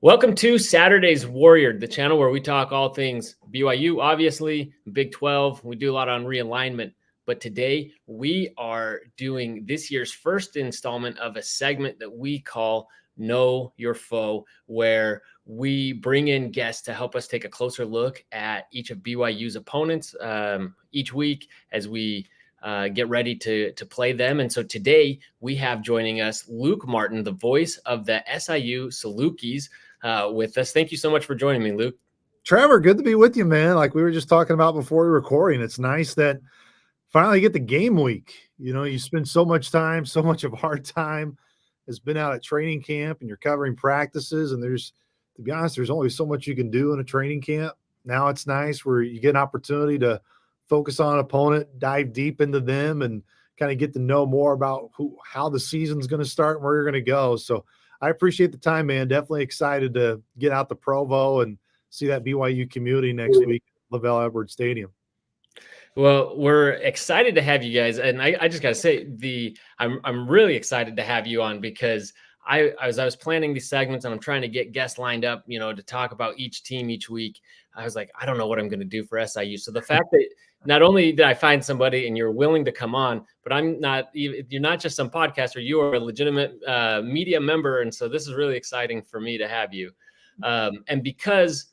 Welcome to Saturday's Warrior, the channel where we talk all things BYU, obviously, Big 12. We do a lot on realignment. But today we are doing this year's first installment of a segment that we call Know Your Foe, where we bring in guests to help us take a closer look at each of BYU's opponents each week as we get ready to play them. And so today we have joining us Luke Martin, the voice of the SIU Salukis, with us. Thank you so much for joining me, Luke. Trevor, good to be with you, man. Like we were just talking about before we were recording, it's nice that finally get the game week. You know, you spend so much time, so much of our time has been out at training camp and you're covering practices. And to be honest, there's only so much you can do in a training camp. Now it's nice where you get an opportunity to focus on an opponent, dive deep into them, and kind of get to know more about how the season's going to start and where you're going to go. So I appreciate the time, man. Definitely excited to get out to Provo and see that BYU community next week at LaVell Edwards Stadium. Well, we're excited to have you guys, and I just got to say I'm really excited to have you on because I was planning these segments and I'm trying to get guests lined up, you know, to talk about each team each week. I was like, I don't know what I'm going to do for SIU. So the fact that not only did I find somebody and you're willing to come on, but you're not just some podcaster, you are a legitimate media member. And so this is really exciting for me to have you. And because,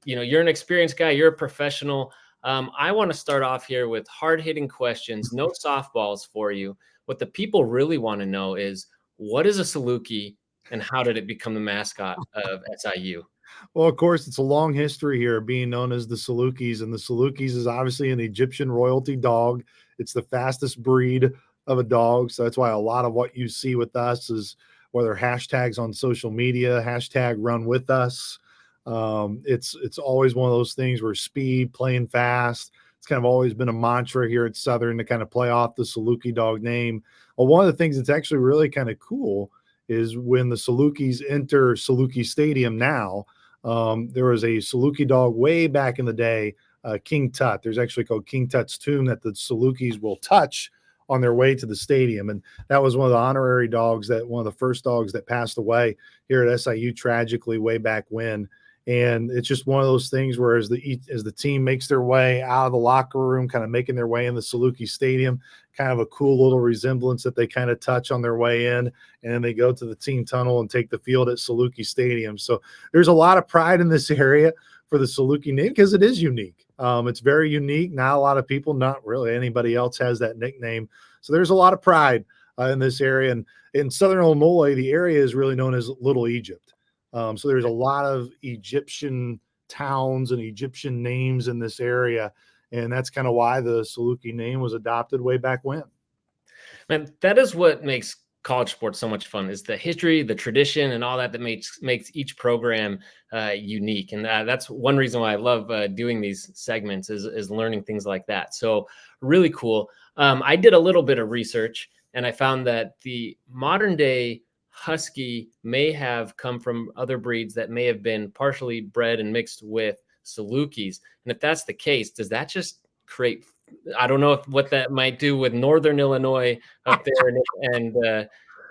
you know, you're an experienced guy, you're a professional. I want to start off here with hard-hitting questions, no softballs for you. What the people really want to know is, what is a Saluki and how did it become the mascot of SIU? Well, of course, it's a long history here being known as the Salukis, and the Salukis is obviously an Egyptian royalty dog. It's the fastest breed of a dog, so that's why a lot of what you see with us is whether hashtags on social media, hashtag run with us. It's always one of those things where speed, playing fast. It's kind of always been a mantra here at Southern to kind of play off the Saluki dog name. Well, one of the things that's actually really kind of cool is when the Salukis enter Saluki Stadium now. There was a Saluki dog way back in the day, King Tut. There's actually called King Tut's tomb that the Salukis will touch on their way to the stadium. And that was one of the honorary dogs, one of the first dogs that passed away here at SIU tragically way back when. And it's just one of those things where as the team makes their way out of the locker room, kind of making their way in the Saluki Stadium, kind of a cool little resemblance that they kind of touch on their way in, and then they go to the team tunnel and take the field at Saluki Stadium. So there's a lot of pride in this area for the Saluki name because it is unique. It's very unique. Not a lot of people, not really anybody else has that nickname. So there's a lot of pride in this area. And in Southern Illinois, the area is really known as Little Egypt. So there's a lot of Egyptian towns and Egyptian names in this area. And that's kind of why the Saluki name was adopted way back when. Man, that is what makes college sports so much fun, is the history, the tradition, and all that makes each program unique. And that's one reason why I love doing these segments is learning things like that. So really cool. I did a little bit of research and I found that the modern day Husky may have come from other breeds that may have been partially bred and mixed with Salukis. And if that's the case, does that just create, I don't know what that might do with Northern Illinois up there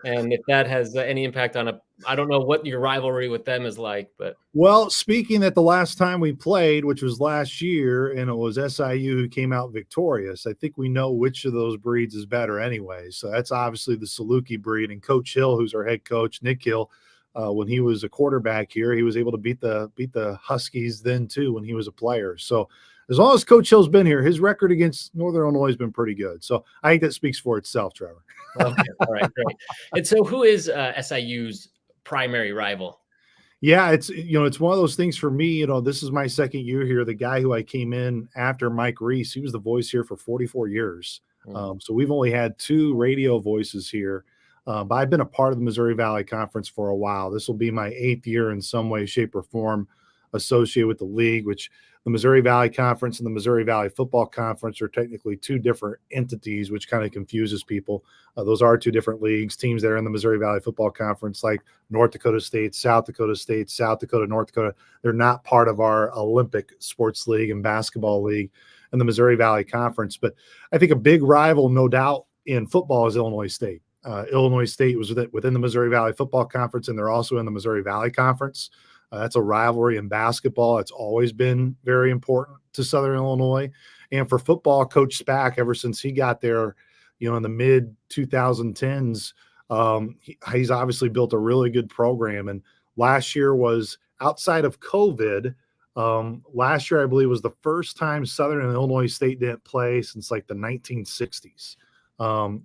and if that has any impact on I don't know what your rivalry with them is like, but. Well, speaking that the last time we played, which was last year, and it was SIU who came out victorious, I think we know which of those breeds is better anyway. So that's obviously the Saluki breed. And Coach Hill, who's our head coach, Nick Hill, when he was a quarterback here, he was able to beat the Huskies then too when he was a player. So as long as Coach Hill's been here, his record against Northern Illinois has been pretty good. So I think that speaks for itself, Trevor. Okay, all right, great. And so who is SIU's primary rival? Yeah, it's one of those things for me. This is my second year here. The guy who I came in after, Mike Reese, he was the voice here for 44 years. So we've only had 2 radio voices here. But I've been a part of the Missouri Valley Conference for a while. This will be my 8th year in some way, shape, or form associated with the league, which the Missouri Valley Conference and the Missouri Valley Football Conference are technically 2 different entities, which kind of confuses people. Those are 2 different leagues. Teams that are in the Missouri Valley Football Conference, like North Dakota State, South Dakota, North Dakota, they're not part of our Olympic sports league and basketball league and the Missouri Valley Conference. But I think a big rival, no doubt, in football is Illinois State. Illinois State was within the Missouri Valley Football Conference, and they're also in the Missouri Valley Conference. That's a rivalry in basketball. It's always been very important to Southern Illinois. And for football, Coach Spack, ever since he got there, in the mid 2010s, he's obviously built a really good program. And last year was outside of COVID. Last year, I believe, was the first time Southern and Illinois State didn't play since like the 1960s,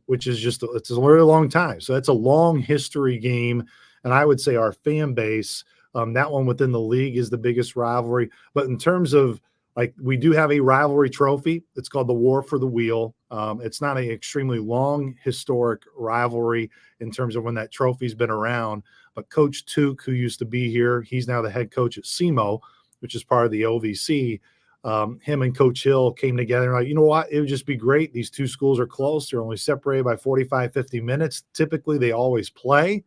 which is it's a really long time. So that's a long history game. And I would say our fan base, that one within the league is the biggest rivalry. But in terms of we do have a rivalry trophy. It's called the War for the Wheel. It's not an extremely long historic rivalry in terms of when that trophy's been around. But Coach Tuke, who used to be here, he's now the head coach at SEMO, which is part of the OVC. Him and Coach Hill came together and you know what? It would just be great. These two schools are close. They're only separated by 45, 50 minutes. Typically, they always play.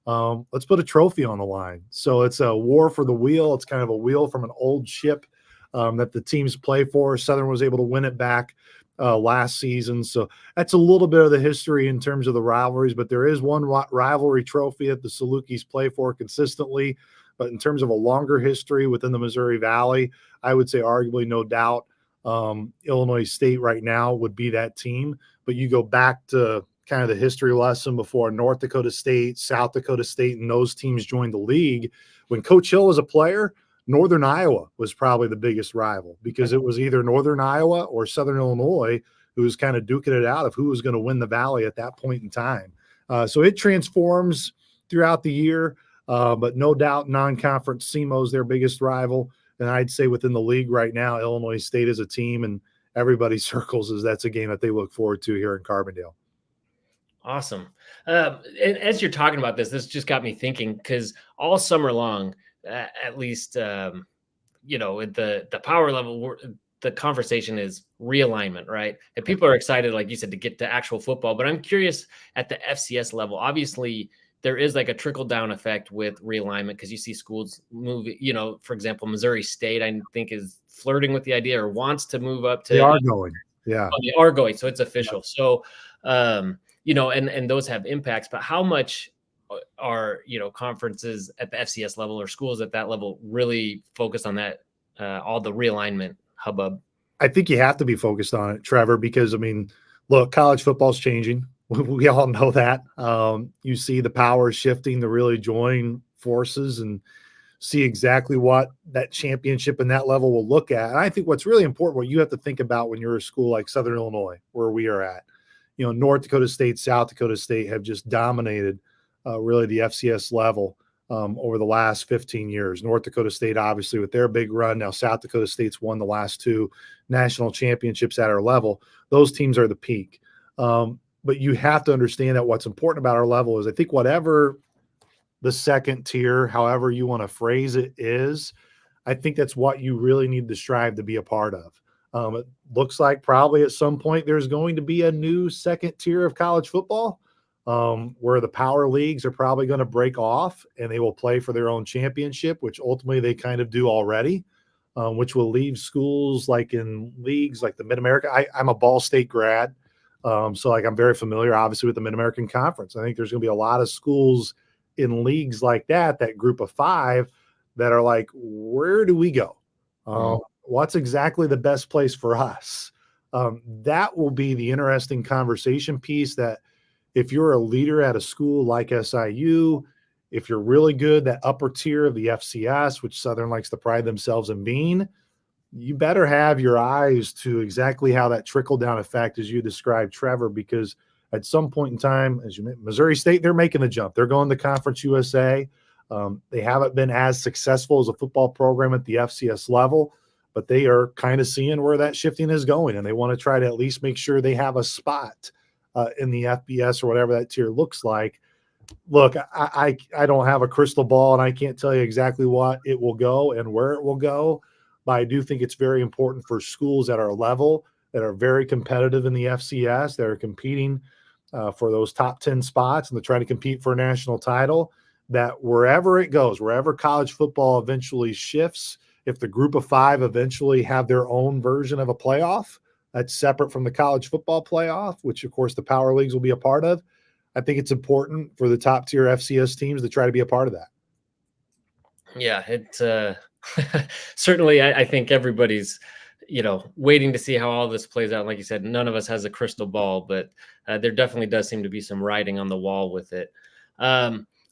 Let's put a trophy on the line. So it's a war for the wheel. It's kind of a wheel from an old ship that the teams play for. Southern was able to win it back last season. So that's a little bit of the history in terms of the rivalries, but there is one rivalry trophy that the Salukis play for consistently. But in terms of a longer history within the Missouri Valley, I would say arguably, no doubt, Illinois State right now would be that team. But you go back to kind of the history lesson before North Dakota State, South Dakota State, and those teams joined the league. When Coach Hill was a player, Northern Iowa was probably the biggest rival because it was either Northern Iowa or Southern Illinois who was kind of duking it out of who was going to win the Valley at that point in time. So it transforms throughout the year, but no doubt non-conference SEMO is their biggest rival. And I'd say within the league right now, Illinois State is a team, and everybody circles as that's a game that they look forward to here in Carbondale. Awesome. And as you're talking about this just got me thinking, because all summer long, at least, at the power level, the conversation is realignment, right? And people are excited, like you said, to get to actual football. But I'm curious at the FCS level, obviously, there is like a trickle down effect with realignment because you see schools move, for example, Missouri State, I think, is flirting with the idea or wants to move up to. They are going. Yeah. They are going. So it's official. Yeah. So, and those have impacts, but how much are, conferences at the FCS level or schools at that level really focused on that, all the realignment hubbub? I think you have to be focused on it, Trevor, because look, college football's changing. We all know that. You see the power shifting to really join forces and see exactly what that championship and that level will look at. And I think what's really important, what you have to think about when you're a school like Southern Illinois, where we are at, North Dakota State, South Dakota State have just dominated really the FCS level over the last 15 years. North Dakota State, obviously, with their big run. Now, South Dakota State's won the last two national championships at our level. Those teams are the peak. But you have to understand that what's important about our level is I think whatever the second tier, however you want to phrase it is, I think that's what you really need to strive to be a part of. It looks like probably at some point there's going to be a new second tier of college football where the power leagues are probably going to break off and they will play for their own championship, which ultimately they kind of do already, which will leave schools like in leagues like the Mid-America. I'm a Ball State grad. So I'm very familiar, obviously, with the Mid-American Conference. I think there's going to be a lot of schools in leagues like that group of five that are like, where do we go? What's exactly the best place for us? That will be the interesting conversation piece that if you're a leader at a school like SIU, if you're really good, that upper tier of the FCS, which Southern likes to pride themselves in being, you better have your eyes to exactly how that trickle-down effect, as you described, Trevor, because at some point in time, as you mentioned, Missouri State, they're making the jump. They're going to Conference USA. They haven't been as successful as a football program at the FCS level, but they are kind of seeing where that shifting is going, and they want to try to at least make sure they have a spot in the FBS or whatever that tier looks like. Look, I don't have a crystal ball, and I can't tell you exactly what it will go and where it will go, but I do think it's very important for schools at our level that are very competitive in the FCS, that are competing for those top 10 spots and to try to compete for a national title, that wherever it goes, wherever college football eventually shifts, if the group of five eventually have their own version of a playoff that's separate from the college football playoff, which of course the power leagues will be a part of, I think it's important for the top tier FCS teams to try to be a part of that. Yeah, it's certainly I think everybody's, waiting to see how all this plays out. Like you said, none of us has a crystal ball, but there definitely does seem to be some writing on the wall with it.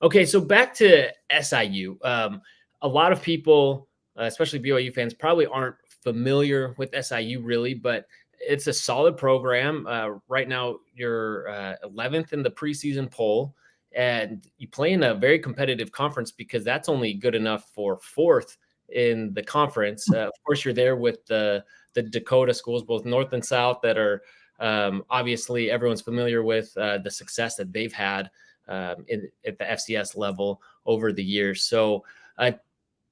Okay, so back to SIU. A lot of people, especially BYU fans, probably aren't familiar with SIU really, but it's a solid program. Right now, you're 11th in the preseason poll, and you play in a very competitive conference because that's only good enough for fourth in the conference. Of course, you're there with the Dakota schools, both North and South, that are obviously everyone's familiar with the success that they've had at the FCS level over the years. So,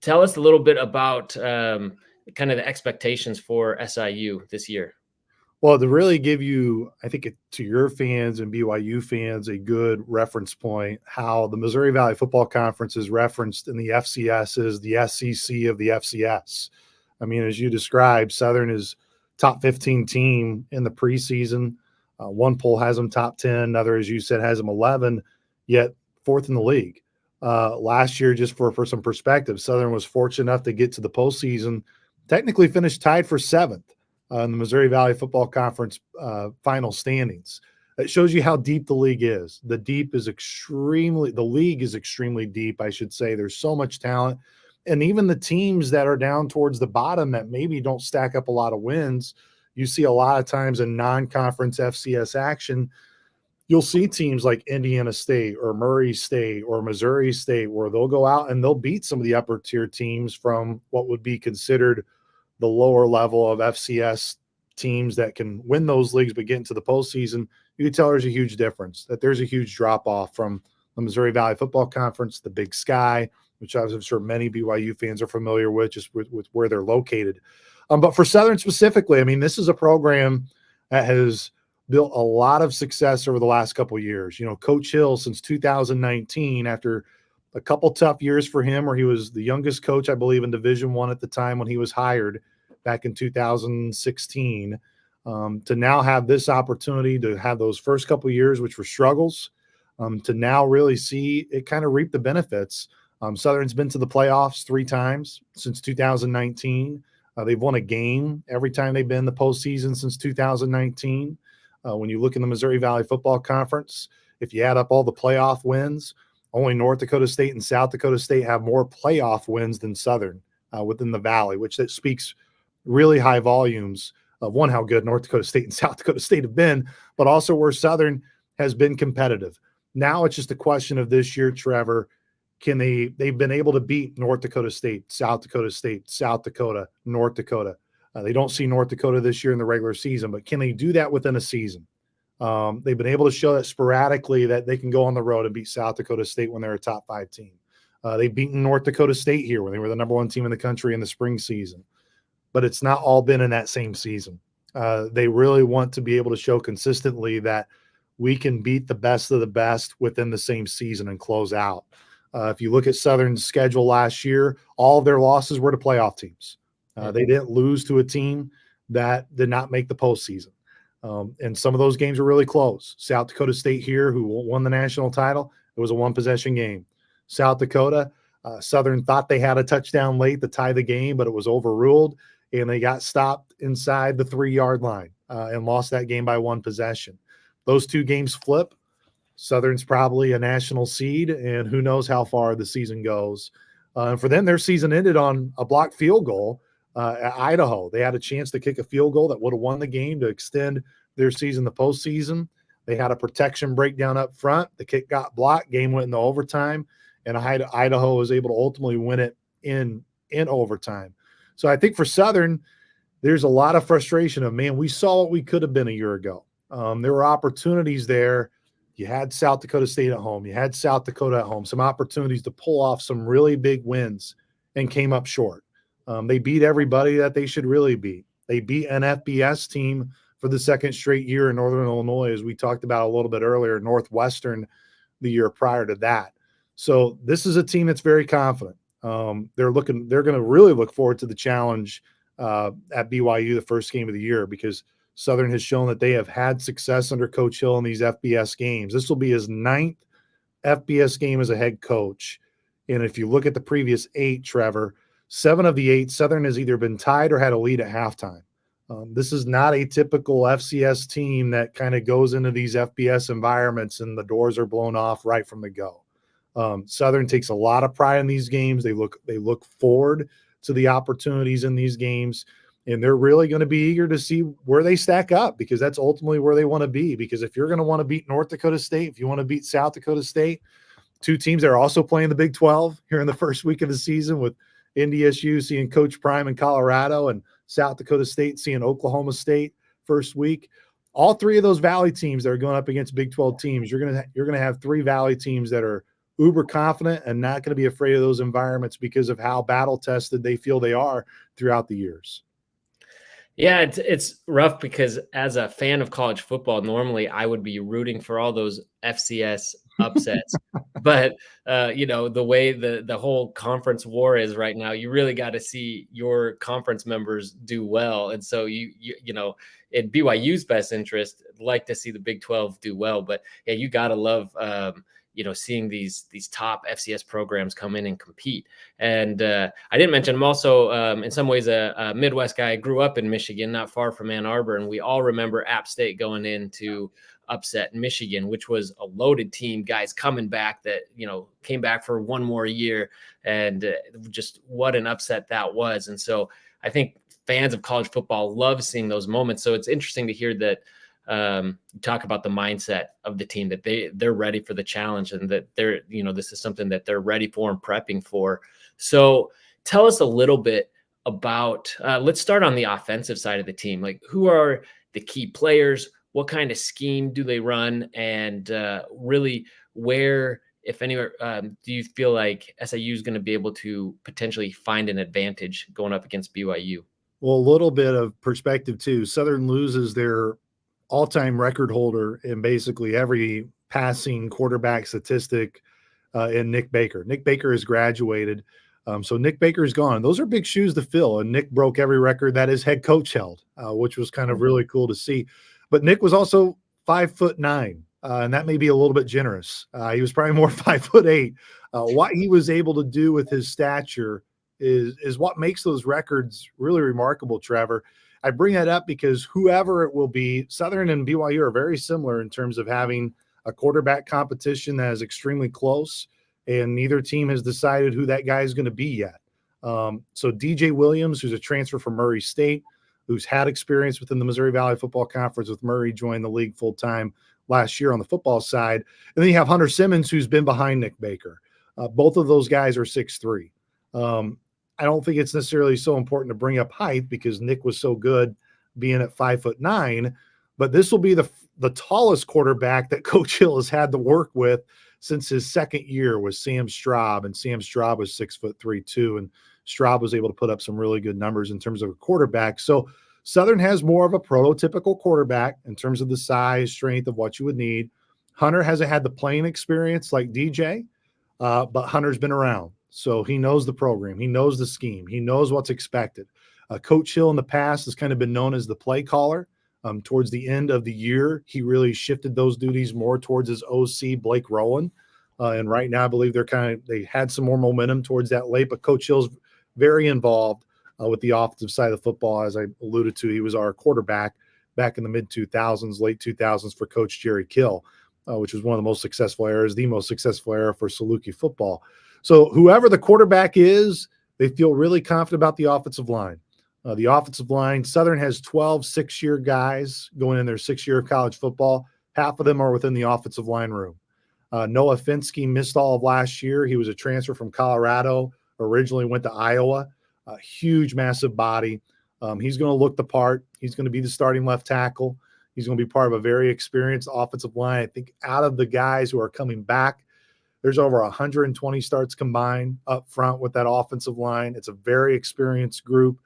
tell us a little bit about kind of the expectations for SIU this year. Well, to really give you, I think to your fans and BYU fans, a good reference point, how the Missouri Valley Football Conference is referenced in the FCS is the SEC of the FCS. I mean, as you described, Southern is top 15 team in the preseason. One poll has them top 10, another, as you said, has them 11, yet fourth in the league. Last year, just for some perspective, Southern was fortunate enough to get to the postseason, technically finished tied for seventh in the Missouri Valley Football Conference final standings. It shows you how deep the league is. The league is extremely deep, I should say. There's so much talent. And even the teams that are down towards the bottom that maybe don't stack up a lot of wins, you see a lot of times in non-conference FCS action, you'll see teams like Indiana State or Murray State or Missouri State where they'll go out and they'll beat some of the upper tier teams from what would be considered the lower level of FCS teams that can win those leagues but get into the postseason. You can tell there's a huge difference, that there's a huge drop off from the Missouri Valley Football Conference, the Big Sky, which I'm sure many BYU fans are familiar with, just with where they're located. But for Southern specifically, I mean, this is a program that has built a lot of success over the last couple of years. You know, Coach Hill, since 2019, after a couple tough years for him, where he was the youngest coach, I believe, in Division I at the time when he was hired back in 2016, to now have this opportunity to have those first couple of years, which were struggles, to now really see it kind of reap the benefits. Southern's been to the playoffs 3 times since 2019. They've won a game every time they've been in the postseason since 2019. When you look in the Missouri Valley Football Conference, if you add up all the playoff wins, only North Dakota State and South Dakota State have more playoff wins than Southern within the Valley, which that speaks really high volumes of, one, how good North Dakota State and South Dakota State have been, but also where Southern has been competitive. Now it's just a question of this year, Trevor, they've been able to beat North Dakota State, South Dakota, North Dakota. They don't see North Dakota this year in the regular season, but can they do that within a season? They've been able to show that sporadically that they can go on the road and beat South Dakota State when they're a top 5 team. They've beaten North Dakota State here when they were the number 1 team in the country in the spring season, but it's not all been in that same season. They really want to be able to show consistently that we can beat the best of the best within the same season and close out. If you look at Southern's schedule last year, all of their losses were to playoff teams. They didn't lose to a team that did not make the postseason. And some of those games were really close. South Dakota State here, who won the national title, it was a 1-possession game. South Dakota, Southern thought they had a touchdown late to tie the game, but it was overruled, and they got stopped inside the 3-yard line and lost that game by 1 possession. Those 2 games flip. Southern's probably a national seed, and who knows how far the season goes. And for them, their season ended on a blocked field goal at Idaho. They had a chance to kick a field goal that would have won the game to extend their season, the postseason. They had a protection breakdown up front. The kick got blocked. Game went into overtime, and Idaho was able to ultimately win it in overtime. So I think for Southern, there's a lot of frustration of, man, we saw what we could have been a year ago. There were opportunities there. You had South Dakota State at home. You had South Dakota at home. Some opportunities to pull off some really big wins and came up short. They beat everybody that they should really beat. They beat an FBS team for the 2nd straight year in Northern Illinois, as we talked about a little bit earlier, Northwestern the year prior to that. So this is a team that's very confident. They're going to really look forward to the challenge at BYU the first game of the year, because Southern has shown that they have had success under Coach Hill in these FBS games. This will be his 9th FBS game as a head coach. And if you look at the previous 8, Trevor, 7 of the 8, Southern has either been tied or had a lead at halftime. This is not a typical FCS team that kind of goes into these FBS environments and the doors are blown off right from the go. Southern takes a lot of pride in these games. They look forward to the opportunities in these games, and they're really going to be eager to see where they stack up, because that's ultimately where they want to be. Because if you're going to want to beat North Dakota State, if you want to beat South Dakota State, 2 teams that are also playing the Big 12 here in the first week of the season, with NDSU seeing Coach Prime in Colorado and South Dakota State seeing Oklahoma State first week. All 3 of those Valley teams that are going up against Big 12 teams, you're going to have 3 Valley teams that are uber confident and not going to be afraid of those environments because of how battle tested they feel they are throughout the years. Yeah, it's rough because as a fan of college football, normally I would be rooting for all those FCS upsets. But the way the whole conference war is right now, you really got to see your conference members do well. And so in BYU's best interest, like to see the Big 12 do well. But yeah, you got to love seeing these top FCS programs come in and compete. And I didn't mention, I'm also in some ways a Midwest guy. I grew up in Michigan, not far from Ann Arbor, and we all remember App State going into upset Michigan, which was a loaded team, guys coming back that came back for one more year, and just what an upset that was. And so I think fans of college football love seeing those moments. So it's interesting to hear that talk about the mindset of the team, that they're ready for the challenge, and that this is something that they're ready for and prepping for. So tell us a little bit about, let's start on the offensive side of the team. Like, who are the key players? What kind of scheme do they run? And really, where, if anywhere, do you feel like SIU is going to be able to potentially find an advantage going up against BYU? Well, a little bit of perspective too. Southern loses their all-time record holder in basically every passing quarterback statistic in Nick Baker. Nick Baker has graduated. So Nick Baker is gone. Those are big shoes to fill. And Nick broke every record that his head coach held, which was kind of really cool to see. But Nick was also 5'9", and that may be a little bit generous. He was probably more 5'8". What he was able to do with his stature is what makes those records really remarkable, Trevor. I bring that up because whoever it will be, Southern and BYU are very similar in terms of having a quarterback competition that is extremely close, and neither team has decided who that guy is going to be yet. So DJ Williams, who's a transfer from Murray State, who's had experience within the Missouri Valley Football Conference with Murray, joined the league full-time last year on the football side. And then you have Hunter Simmons, who's been behind Nick Baker. Both of those guys are 6'3". I don't think it's necessarily so important to bring up height because Nick was so good being at 5'9", but this will be the tallest quarterback that Coach Hill has had to work with since his second year was Sam Straub, and Sam Straub was 6'3" too, and Straub was able to put up some really good numbers in terms of a quarterback. So Southern has more of a prototypical quarterback in terms of the size, strength of what you would need. Hunter hasn't had the playing experience like DJ, but Hunter's been around. So he knows the program. He knows the scheme. He knows what's expected. Coach Hill in the past has kind of been known as the play caller. Towards the end of the year, he really shifted those duties more towards his OC, Blake Rowland. And right now, I believe they had some more momentum towards that late, but Coach Hill's very involved with the offensive side of the football. As I alluded to, he was our quarterback back in the mid-2000s, late 2000s for Coach Jerry Kill, which was one of the most successful eras, the most successful era for Saluki football. So whoever the quarterback is, they feel really confident about the offensive line. The offensive line, Southern has 12 six-year guys going in their 6th year of college football. Half of them are within the offensive line room. Noah Finsky missed all of last year. He was a transfer from Colorado, originally went to Iowa. A huge, massive body. He's going to look the part. He's going to be the starting left tackle. He's going to be part of a very experienced offensive line. I think out of the guys who are coming back, there's over 120 starts combined up front with that offensive line. It's a very experienced group.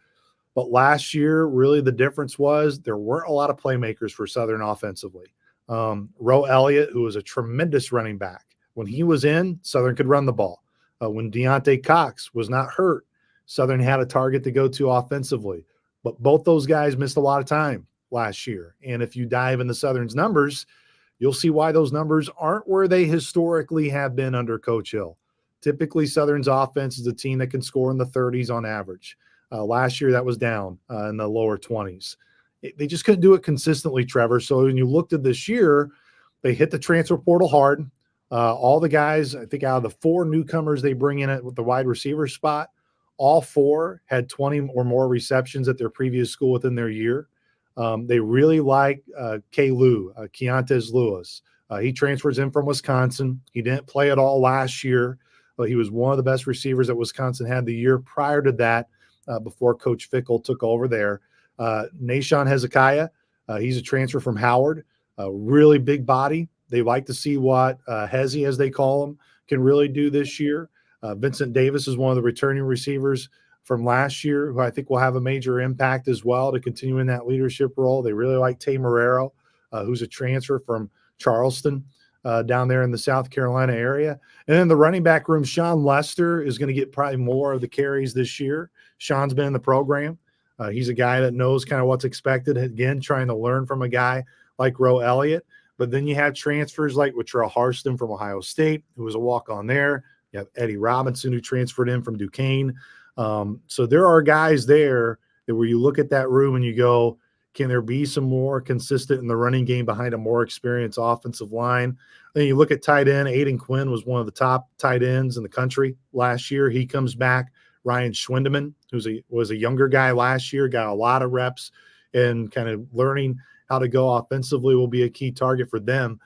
But last year, really the difference was there weren't a lot of playmakers for Southern offensively. Roe Elliott, who was a tremendous running back, when he was in, Southern could run the ball. When Deontay Cox was not hurt, Southern had a target to go to offensively. But both those guys missed a lot of time last year. And if you dive into Southern's numbers, you'll see why those numbers aren't where they historically have been under Coach Hill. Typically, Southern's offense is a team that can score in the 30s on average. Last year, that was down in the lower 20s. They just couldn't do it consistently, Trevor. So when you looked at this year, they hit the transfer portal hard. All the guys, I think out of the 4 newcomers they bring in with the wide receiver spot, all 4 had 20 or more receptions at their previous school within their year. They really like Keontae Lewis. He transfers in from Wisconsin. He didn't play at all last year, but he was one of the best receivers that Wisconsin had the year prior to that, before Coach Fickle took over there. Nahshon Hezekiah, he's a transfer from Howard, a really big body. They like to see what Hezzy, as they call him, can really do this year. Vincent Davis is one of the returning receivers from last year, who I think will have a major impact as well to continue in that leadership role. They really like Tay Marrero, who's a transfer from Charleston, down there in the South Carolina area. And then the running back room, Sean Lester is going to get probably more of the carries this year. Sean's been in the program. He's a guy that knows kind of what's expected. Again, trying to learn from a guy like Roe Elliott. But then you have transfers like Latrell Harston from Ohio State, who was a walk-on there. You have Eddie Robinson, who transferred in from Duquesne. So there are guys there that where you look at that room and you go, can there be some more consistent in the running game behind a more experienced offensive line? Then you look at tight end. Aiden Quinn was one of the top tight ends in the country last year. He comes back. Ryan Schwindeman, was a younger guy last year, got a lot of reps, and kind of learning how to go offensively will be a key target for them.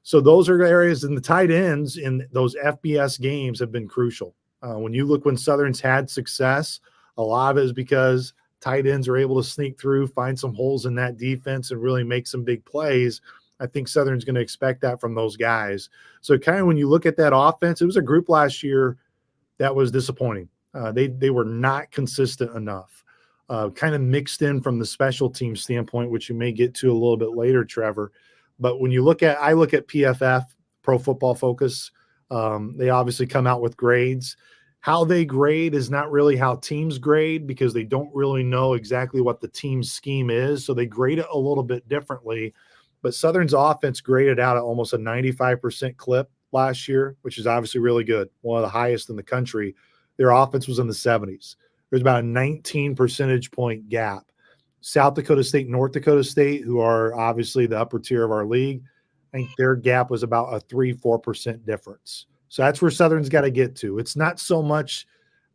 So those are areas, and the tight ends in those FBS games have been crucial. When you look when Southern's had success, a lot of it is because tight ends are able to sneak through, find some holes in that defense, and really make some big plays. I think Southern's going to expect that from those guys. So kind of when you look at that offense, it was a group last year that was disappointing. They were not consistent enough. Kind of mixed in from the special team standpoint, which you may get to a little bit later, Trevor. But when you look at, I look at PFF, Pro Football Focus. They obviously come out with grades. How they grade is not really how teams grade, because they don't really know exactly what the team's scheme is. So they grade it a little bit differently. But Southern's offense graded out at almost a 95% clip last year, which is obviously really good, one of the highest in the country. Their offense was in the 70s. There's about a 19 percentage point gap. South Dakota State, North Dakota State, who are obviously the upper tier of our league, I think their gap was about a 3-4% difference. So that's where Southern's got to get to. It's not so much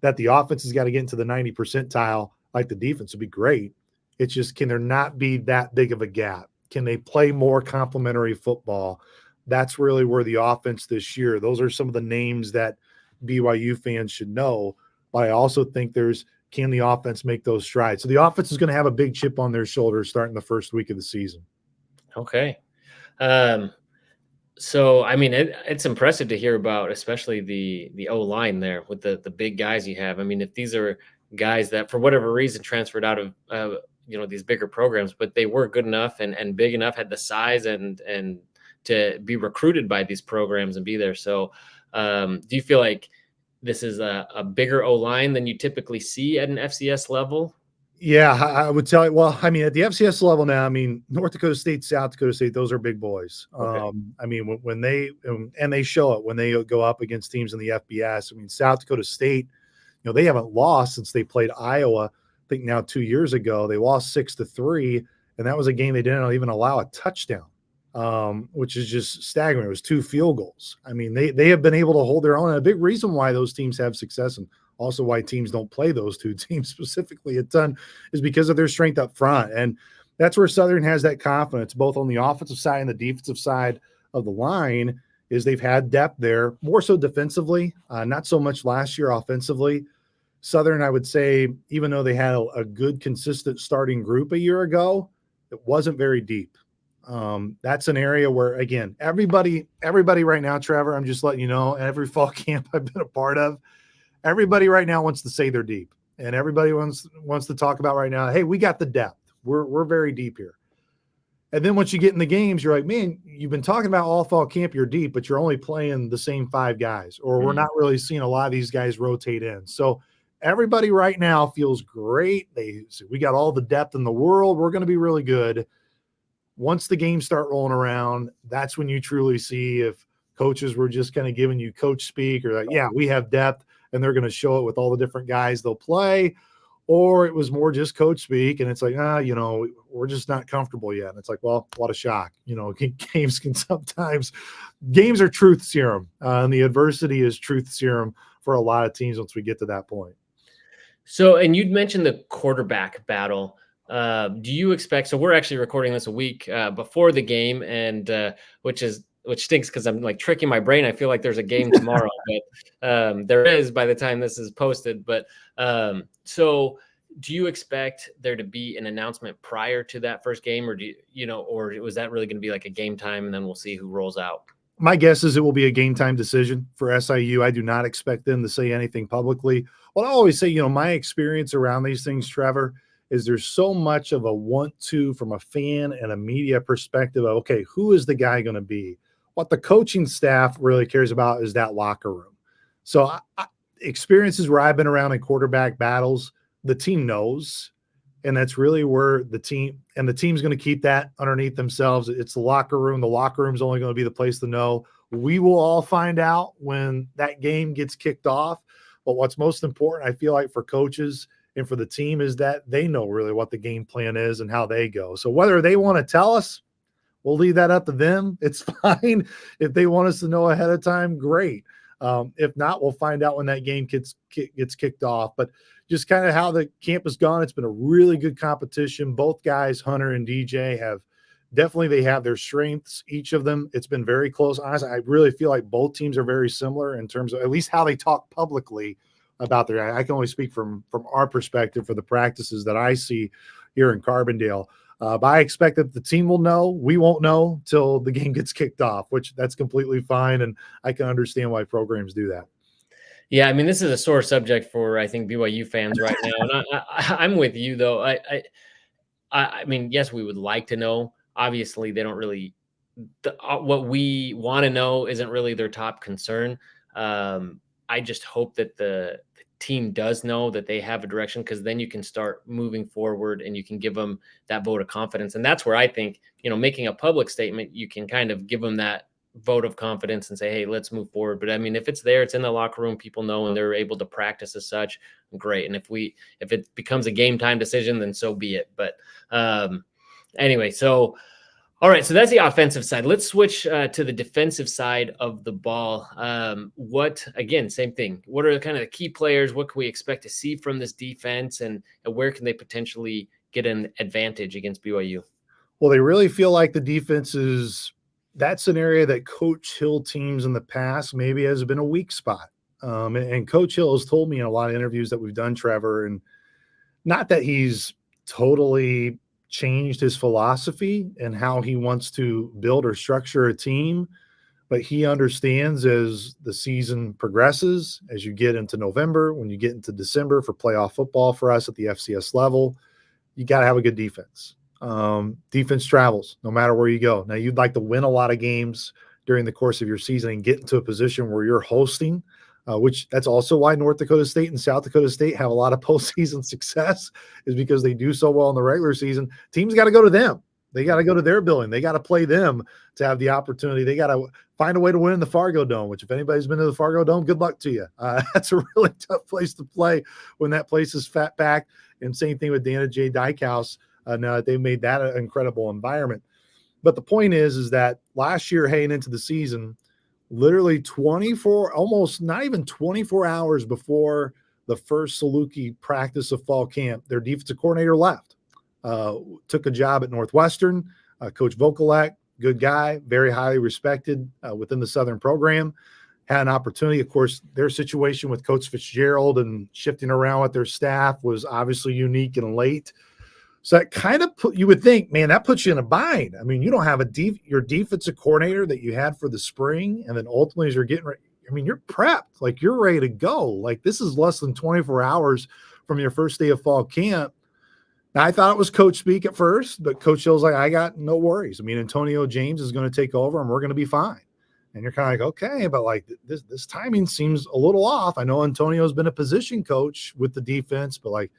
that the offense has got to get into the 90 percentile like the defense would be great. It's just, can there not be that big of a gap? Can they play more complementary football? That's really where the offense this year, those are some of the names that BYU fans should know. But I also think can the offense make those strides? So the offense is going to have a big chip on their shoulders starting the first week of the season. Okay. So, I mean, it's impressive to hear about, especially the O-line there with the big guys you have. I mean, if these are guys that for whatever reason transferred out of, these bigger programs, but they were good enough and big enough, had the size and to be recruited by these programs and be there. So do you feel like this is a bigger O-line than you typically see at an FCS level? Yeah, I would tell you. Well, I mean, at the FCS level now, I mean, North Dakota State, South Dakota State, those are big boys. Okay. I mean, when they show it when they go up against teams in the FBS. I mean, South Dakota State, they haven't lost since they played Iowa. I think now 2 years ago, they lost 6-3, and that was a game they didn't even allow a touchdown, which is just staggering. It was 2 field goals. I mean, they have been able to hold their own. And a big reason why those teams have success, and also why teams don't play those 2 teams specifically a ton, is because of their strength up front. And that's where Southern has that confidence, both on the offensive side and the defensive side of the line, is they've had depth there, more so defensively, not so much last year offensively. Southern, I would say, even though they had a good, consistent starting group a year ago, it wasn't very deep. That's an area where, again, everybody right now, Trevor, I'm just letting you know, every fall camp I've been a part of, everybody right now wants to say they're deep, and everybody wants to talk about right now, hey, we got the depth. We're very deep here. And then once you get in the games, you're like, man, you've been talking about all fall camp, you're deep, but you're only playing the same 5 guys, or we're not really seeing a lot of these guys rotate in. So everybody right now feels great. They say, we got all the depth in the world. We're going to be really good. Once the games start rolling around, that's when you truly see if coaches were just kind of giving you coach speak, or like, yeah, we have depth and they're going to show it with all the different guys they'll play, or it was more just coach speak and it's like, we're just not comfortable yet. And it's like, well, what a shock. Games can sometimes, games are truth serum, and the adversity is truth serum for a lot of teams once we get to that point. So, and you'd mentioned the quarterback battle. Do you expect? So, we're actually recording this a week before the game, and which stinks because I'm like tricking my brain. I feel like there's a game tomorrow, but there is by the time this is posted. But so, do you expect there to be an announcement prior to that first game, or or was that really going to be like a game time, and then we'll see who rolls out? My guess is it will be a game time decision for SIU. I do not expect them to say anything publicly. What I always say, my experience around these things, Trevor, is there's so much of a want-to from a fan and a media perspective of, okay, who is the guy going to be? What the coaching staff really cares about is that locker room. So experiences where I've been around in quarterback battles, the team knows. And that's really where the team's going to keep that underneath themselves. It's the locker room. The locker room's only going to be the place to know. We will all find out when that game gets kicked off. But what's most important, I feel like, for coaches and for the team is that they know really what the game plan is and how they go. So whether they want to tell us, we'll leave that up to them. It's fine. If they want us to know ahead of time, great. If not, we'll find out when that game gets kicked off. But just kind of how the camp has gone, it's been a really good competition. Both guys, Hunter and DJ, they have their strengths, each of them. It's been very close. Honestly, I really feel like both teams are very similar in terms of at least how they talk publicly about their. I can only speak from our perspective for the practices that I see here in Carbondale. But I expect that the team will know. We won't know till the game gets kicked off, which that's completely fine. And I can understand why programs do that. Yeah, I mean, this is a sore subject for, I think, BYU fans right now. And I'm with you, though. I mean, yes, we would like to know. Obviously, they don't really what we want to know isn't really their top concern. I just hope that the team does know that they have a direction, because then you can start moving forward and you can give them that vote of confidence. And that's where I think, making a public statement, you can kind of give them that vote of confidence and say, hey, let's move forward. But I mean, if it's there, it's in the locker room, people know, and they're able to practice as such, great. And if it becomes a game time decision, then so be it. But anyway, so all right, so that's the offensive side. Let's switch to the defensive side of the ball. Again, same thing. What are kind of the key players? What can we expect to see from this defense, and where can they potentially get an advantage against BYU? Well, they really feel like the defense that's an area that Coach Hill teams in the past maybe has been a weak spot. And Coach Hill has told me in a lot of interviews that we've done, Trevor, and not that he's totally changed his philosophy and how he wants to build or structure a team, but he understands as the season progresses, as you get into November, when you get into December for playoff football for us at the FCS level, you got to have a good defense. Defense travels no matter where you go. Now, you'd like to win a lot of games during the course of your season and get into a position where you're hosting, which that's also why North Dakota State and South Dakota State have a lot of postseason success, is because they do so well in the regular season. Teams got to go to them. They got to go to their building. They got to play them to have the opportunity. They got to find a way to win in the Fargo Dome, which if anybody's been to the Fargo Dome, good luck to you. That's a really tough place to play when that place is fat packed. And same thing with Dana J. Dykehouse. Now that they've made that an incredible environment. But the point is that last year, heading into the season, literally almost not even 24 hours before the first Saluki practice of fall camp, their defensive coordinator left, took a job at Northwestern. Coach Vokalek, good guy, very highly respected within the Southern program, had an opportunity. Of course, their situation with Coach Fitzgerald and shifting around with their staff was obviously unique and late. So that kind of you would think, man, that puts you in a bind. I mean, you don't have your defensive coordinator that you had for the spring, and then ultimately as you're getting ready, I mean, you're prepped, like you're ready to go. Like this is less than 24 hours from your first day of fall camp. Now, I thought it was coach speak at first, but Coach Hill's like, I got no worries. I mean, Antonio James is going to take over and we're going to be fine. And you're kind of like, okay, but like this timing seems a little off. I know Antonio's been a position coach with the defense, but like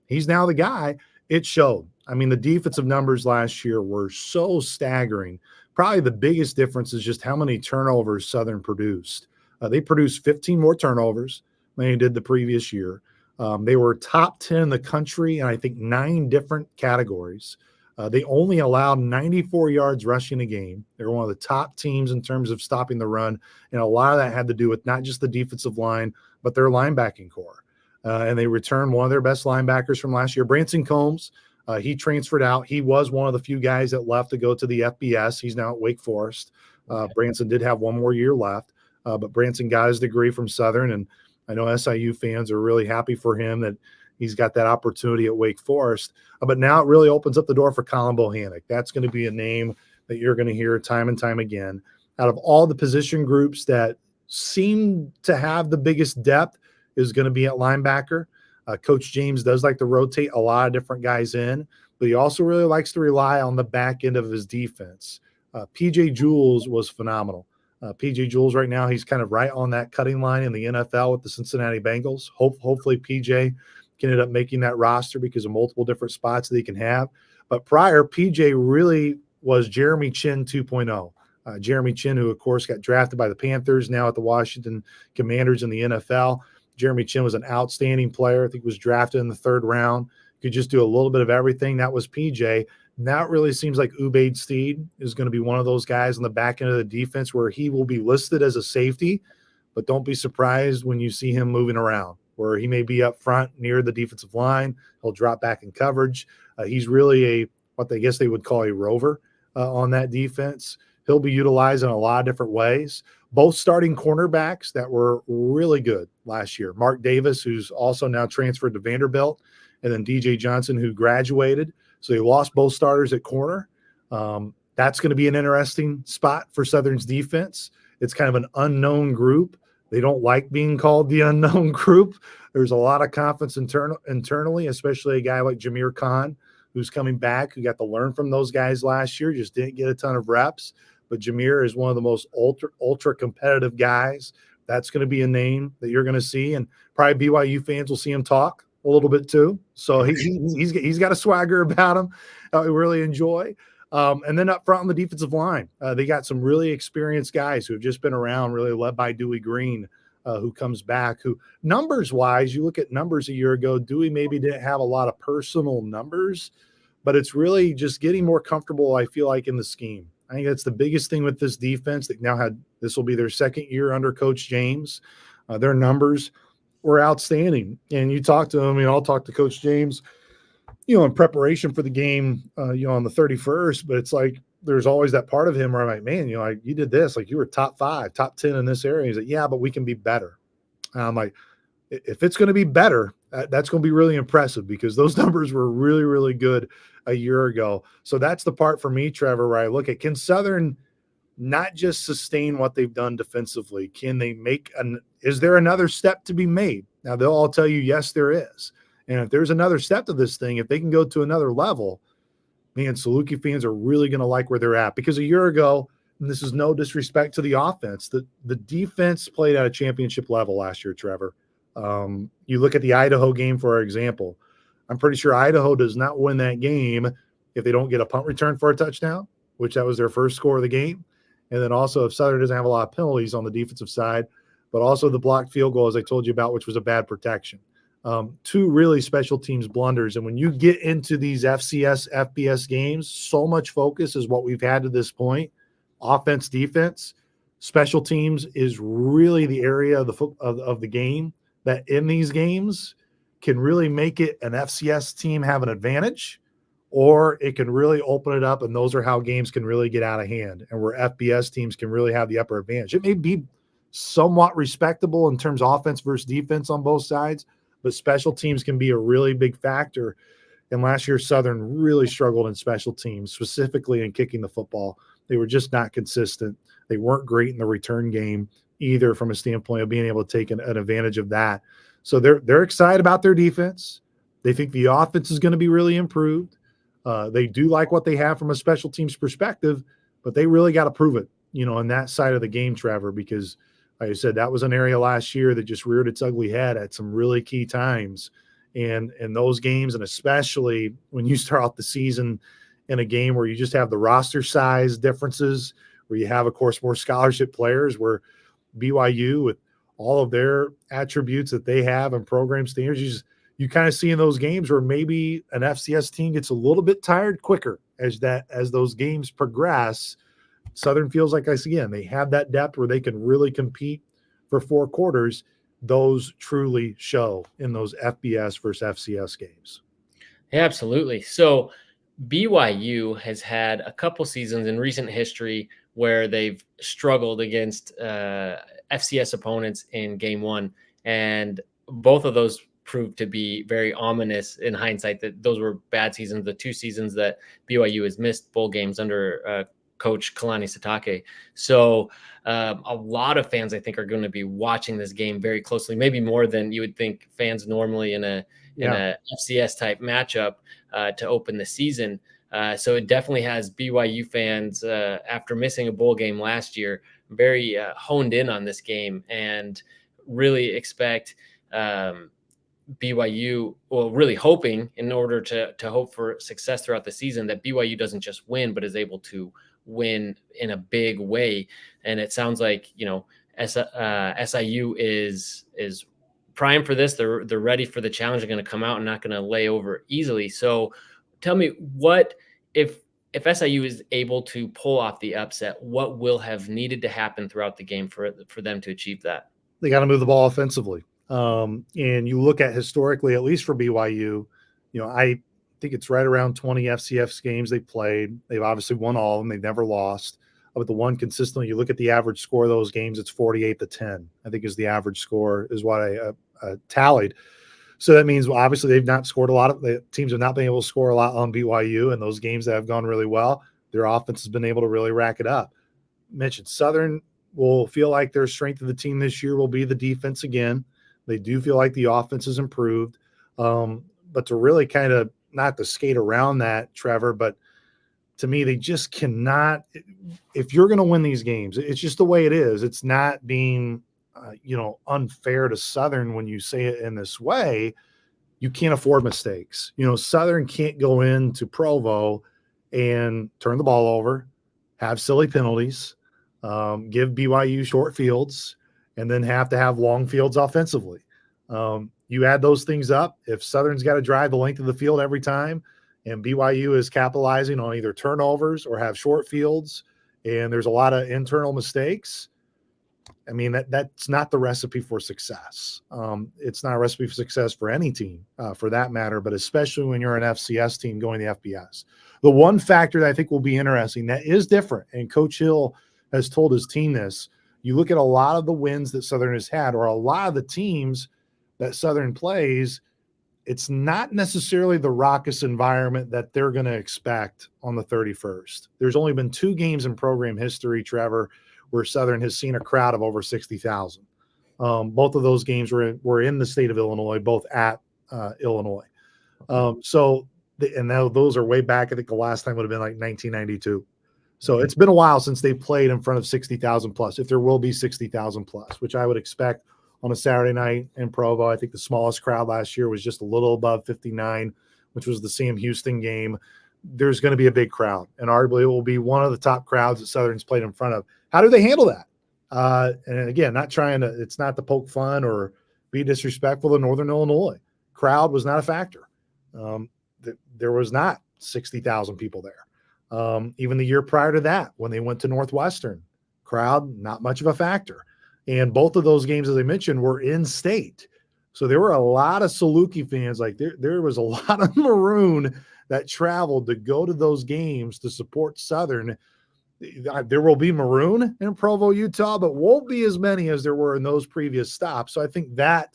he's now the guy. It showed. I mean, the defensive numbers last year were so staggering probably the biggest difference is just how many turnovers Southern produced. They produced 15 more turnovers than they did the previous year. They were top 10 in the country in, I think, 9 different categories. They only allowed 94 yards rushing a game. They were one of the top teams in terms of stopping the run. And a lot of that had to do with not just the defensive line, but their linebacking core. And they returned one of their best linebackers from last year, Branson Combs. He transferred out. He was one of the few guys that left to go to the FBS. He's now at Wake Forest. Branson did have one more year left, but Branson got his degree from Southern. And I know SIU fans are really happy for him that he's got that opportunity at Wake Forest. But now it really opens up the door for Colin Bohannon. That's going to be a name that you're going to hear time and time again. Out of all the position groups that seem to have the biggest depth is going to be at linebacker. Coach James does like to rotate a lot of different guys in, but he also really likes to rely on the back end of his defense. PJ Jules was phenomenal. PJ Jules right now, he's kind of right on that cutting line in the NFL with the Cincinnati Bengals. Hopefully PJ can end up making that roster because of multiple different spots that he can have. But prior, PJ really was Jeremy Chin 2.0. Jeremy Chin, who, of course, got drafted by the Panthers, now at the Washington Commanders in the NFL. Jeremy Chin was an outstanding player. I think was drafted in the 3rd round. Could just do a little bit of everything. That was PJ. Now it really seems like Ubaid Steed is going to be one of those guys on the back end of the defense where he will be listed as a safety, but don't be surprised when you see him moving around, where he may be up front near the defensive line. He'll drop back in coverage. He's really what I guess they would call a rover on that defense. He'll be utilized in a lot of different ways. Both starting cornerbacks that were really good last year. Mark Davis, who's also now transferred to Vanderbilt, and then DJ Johnson, who graduated. So they lost both starters at corner. That's going to be an interesting spot for Southern's defense. It's kind of an unknown group. They don't like being called the unknown group. There's a lot of confidence internally, especially a guy like Jameer Khan, who's coming back, who got to learn from those guys last year, just didn't get a ton of reps. But Jameer is one of the most ultra competitive guys. That's going to be a name that you're going to see, and probably BYU fans will see him talk a little bit too. So he's got a swagger about him we really enjoy. And then up front on the defensive line, they got some really experienced guys who have just been around, really led by Dewey Green, who comes back, who numbers-wise, you look at numbers a year ago, Dewey maybe didn't have a lot of personal numbers, but it's really just getting more comfortable, I feel like, in the scheme. I think that's the biggest thing with this defense. That now this will be their 2nd year under Coach James. Their numbers were outstanding. And you talk to them, I'll talk to Coach James, in preparation for the game, on the 31st, but it's like, there's always that part of him where I'm like, man, like you did this, like you were top 5, top 10 in this area. He's like, yeah, but we can be better. And I'm like, if it's going to be better, that's going to be really impressive because those numbers were really, really good a year ago. So that's the part for me, Trevor, where I look at, can Southern not just sustain what they've done defensively? Can they is there another step to be made? Now they'll all tell you, yes, there is. And if there's another step to this thing, if they can go to another level, man, Saluki fans are really going to like where they're at. Because a year ago, and this is no disrespect to the offense, the defense played at a championship level last year, Trevor. You look at the Idaho game, for example. I'm pretty sure Idaho does not win that game if they don't get a punt return for a touchdown, which that was their first score of the game. And then also if Southern doesn't have a lot of penalties on the defensive side, but also the blocked field goal, as I told you about, which was a bad protection. 2 really special teams blunders. And when you get into these FCS, FBS games, so much focus is what we've had to this point. Offense, defense, special teams is really the area of the game that in these games can really make it an FCS team have an advantage, or it can really open it up, and those are how games can really get out of hand and where FBS teams can really have the upper advantage. It may be somewhat respectable in terms of offense versus defense on both sides, but special teams can be a really big factor. And last year, Southern really struggled in special teams, specifically in kicking the football. They were just not consistent. They weren't great in the return game either from a standpoint of being able to take an advantage of that. So they're excited about their defense. They think the offense is going to be really improved. They do like what they have from a special teams perspective, but they really got to prove it, on that side of the game, Trevor, because like I said, that was an area last year that just reared its ugly head at some really key times. And in those games, and especially when you start out the season in a game where you just have the roster size differences, where you have, of course, more scholarship players, where BYU, with all of their attributes that they have and program standards, you kind of see in those games where maybe an FCS team gets a little bit tired quicker as those games progress. Southern feels like, again, they have that depth where they can really compete for 4 quarters. Those truly show in those FBS versus FCS games. Yeah, absolutely. So BYU has had a couple seasons in recent history where they've struggled against FCS opponents in game one. And both of those proved to be very ominous in hindsight, that those were bad seasons, the 2 seasons that BYU has missed bowl games under Coach Kalani Sitake. So a lot of fans, I think, are going to be watching this game very closely, maybe more than you would think fans normally in a FCS type matchup to open the season. So it definitely has BYU fans, after missing a bowl game last year, very honed in on this game and really expect BYU, well, really hoping, in order to hope for success throughout the season, that BYU doesn't just win, but is able to win in a big way. And it sounds like, SIU is prime for this. They're ready for the challenge. They're going to come out and not going to lay over easily. So tell me, what if SIU is able to pull off the upset, what will have needed to happen throughout the game for them to achieve that? They got to move the ball offensively. And you look at historically, at least for BYU, I think it's right around 20 FCS games they played. They've obviously won all of them. They've never lost. But the one consistently, you look at the average score of those games, it's 48-10, I think, is the average score, is what I tallied. So that means, well, obviously they've not scored a lot of, the teams have not been able to score a lot on BYU, and those games that have gone really well, their offense has been able to really rack it up. Mentioned Southern will feel like their strength of the team this year will be the defense again. They do feel like the offense has improved. But to really kind of, not to skate around that, Trevor, but to me, they just cannot, if you're going to win these games, it's just the way it is. It's not being, unfair to Southern when you say it in this way. You can't afford mistakes. Southern can't go into Provo and turn the ball over, have silly penalties, give BYU short fields, and then have to have long fields offensively. You add those things up. If Southern's got to drive the length of the field every time, and BYU is capitalizing on either turnovers or have short fields, and there's a lot of internal mistakes, I mean, that's not the recipe for success. It's not a recipe for success for any team, for that matter, but especially when you're an FCS team going to FBS. The one factor that I think will be interesting that is different, and Coach Hill has told his team this, you look at a lot of the wins that Southern has had, or a lot of the teams that Southern plays, it's not necessarily the raucous environment that they're going to expect on the 31st. There's only been 2 games in program history, Trevor, where Southern has seen a crowd of over 60,000. Both of those games were in the state of Illinois, both at Illinois. Those are way back. I think the last time would have been like 1992. So it's been a while since they played in front of 60,000 plus, if there will be 60,000 plus, which I would expect on a Saturday night in Provo. I think the smallest crowd last year was just a little above 59, which was the Sam Houston game. There's going to be a big crowd, and arguably it will be one of the top crowds that Southern's played in front of. How do they handle that? And again, it's not to poke fun or be disrespectful to Northern Illinois. Crowd was not a factor. There was not 60,000 people there. Even the year prior to that, when they went to Northwestern, crowd, not much of a factor. And both of those games, as I mentioned, were in state. So there were a lot of Saluki fans. Like there was a lot of Maroon that traveled to go to those games to support Southern. There will be Maroon in Provo, Utah, but won't be as many as there were in those previous stops. So I think that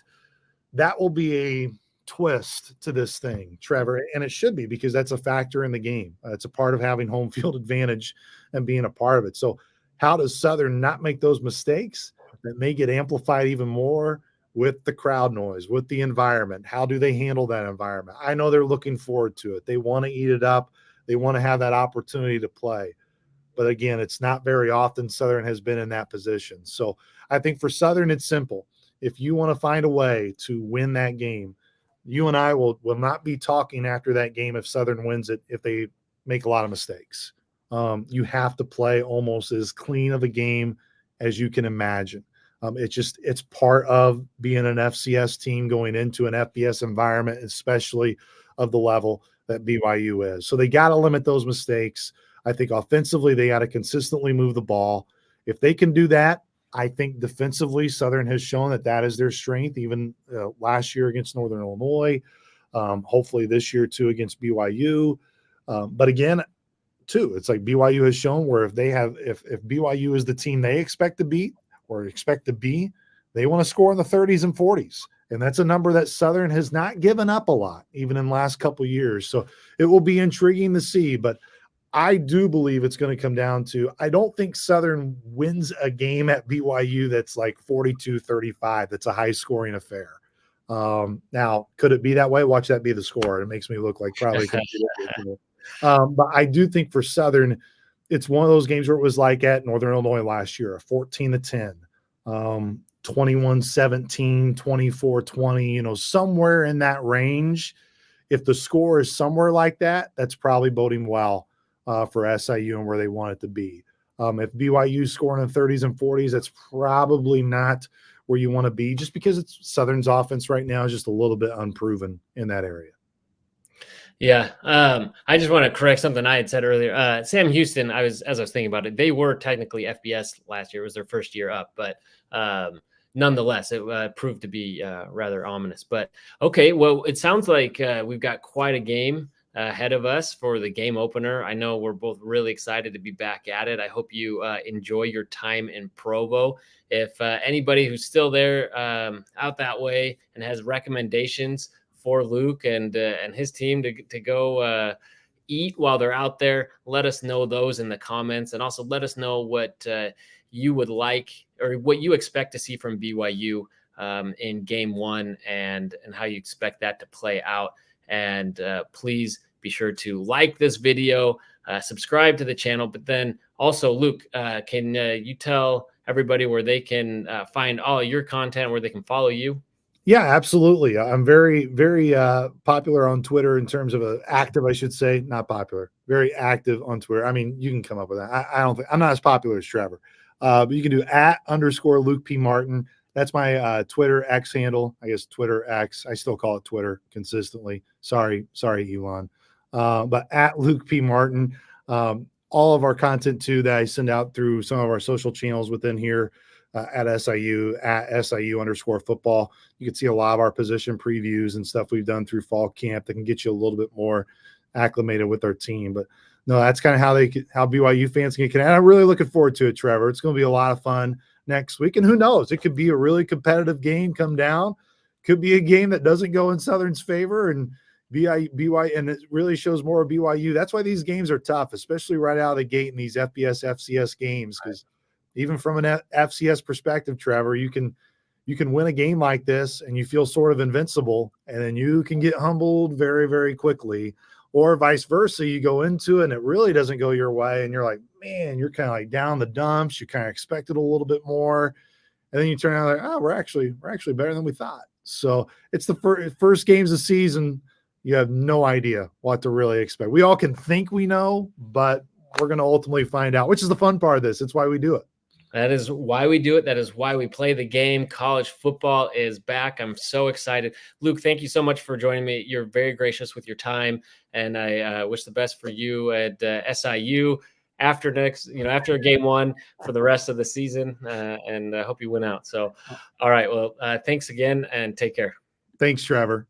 will be a twist to this thing, Trevor, and it should be, because that's a factor in the game. It's a part of having home field advantage and being a part of it. So how does Southern not make those mistakes that may get amplified even more with the crowd noise, with the environment? How do they handle that environment? I know they're looking forward to it. They want to eat it up. They want to have that opportunity to play. But again, it's not very often Southern has been in that position. So I think for Southern, it's simple. If you want to find a way to win that game, you and I will not be talking after that game if Southern wins it, if they make a lot of mistakes. You have to play almost as clean of a game as you can imagine. It's part of being an FCS team going into an FBS environment, especially of the level that BYU is. So they got to limit those mistakes. I think offensively, they got to consistently move the ball. If they can do that, I think defensively, Southern has shown that that is their strength, even last year against Northern Illinois, hopefully this year too against BYU. But again, too, it's like BYU has shown where if BYU is the team they expect to beat or expect to be, they want to score in the 30s and 40s. And that's a number that Southern has not given up a lot, even in the last couple of years. So it will be intriguing to see, but I do believe it's going to come down to, I don't think Southern wins a game at BYU that's like 42-35. That's a high scoring affair. Now, could it be that way? Watch that be the score. It makes me look like probably. But I do think for Southern, it's one of those games where it was like at Northern Illinois last year, a 14-10, 21-17, 24-20, somewhere in that range. If the score is somewhere like that, that's probably boding well for SIU and where they want it to be. If BYU scoring in the 30s and 40s, that's probably not where you want to be, just because it's Southern's offense right now is just a little bit unproven in that area. Yeah. I just want to correct something I had said earlier. Sam Houston, as I was thinking about it, they were technically FBS last year. It was their first year up, but nonetheless, it proved to be rather ominous. But okay, well, it sounds like we've got quite a game ahead of us for the game opener. I know we're both really excited to be back at it. I hope you enjoy your time in Provo. If anybody who's still there out that way and has recommendations for Luke and his team to go eat while they're out there, let us know those in the comments, and also let us know what you would like or what you expect to see from BYU in game one and how you expect that to play out. And please be sure to like this video, subscribe to the channel, but then also, Luke, can you tell everybody where they can find all your content, where they can follow you? Yeah, absolutely. I'm very, very popular on Twitter in terms of active, I should say, not popular, very active on Twitter. I mean, you can come up with that. I don't think I'm not as popular as Trevor, but you can do @_Luke P. Martin. That's my Twitter X handle. I guess Twitter X. I still call it Twitter consistently. Sorry, Elon. But @Luke P. Martin. All of our content too that I send out through some of our social channels within here. At SIU, @SIU_football. You can see a lot of our position previews and stuff we've done through fall camp that can get you a little bit more acclimated with our team. But no, that's kind of how BYU fans can get connected. I'm really looking forward to it, Trevor. It's going to be a lot of fun next week. And who knows? It could be a really competitive game come down. Could be a game that doesn't go in Southern's favor and BYU, and it really shows more of BYU. That's why these games are tough, especially right out of the gate in these FBS, FCS games, because even from an FCS perspective, Trevor, you can win a game like this and you feel sort of invincible, and then you can get humbled very, very quickly, or vice versa. You go into it and it really doesn't go your way, and you're like, man, you're kind of like down the dumps. You kind of expected a little bit more, and then you turn out like, oh, we're actually better than we thought. So it's the first games of the season. You have no idea what to really expect. We all can think we know, but we're going to ultimately find out, which is the fun part of this. It's why we do it. That is why we do it. That is why we play the game. College football is back. I'm so excited. Luke, thank you so much for joining me. You're very gracious with your time, and I wish the best for you at SIU after game one for the rest of the season, and I hope you win out. So, all right. Well, thanks again, and take care. Thanks, Trevor.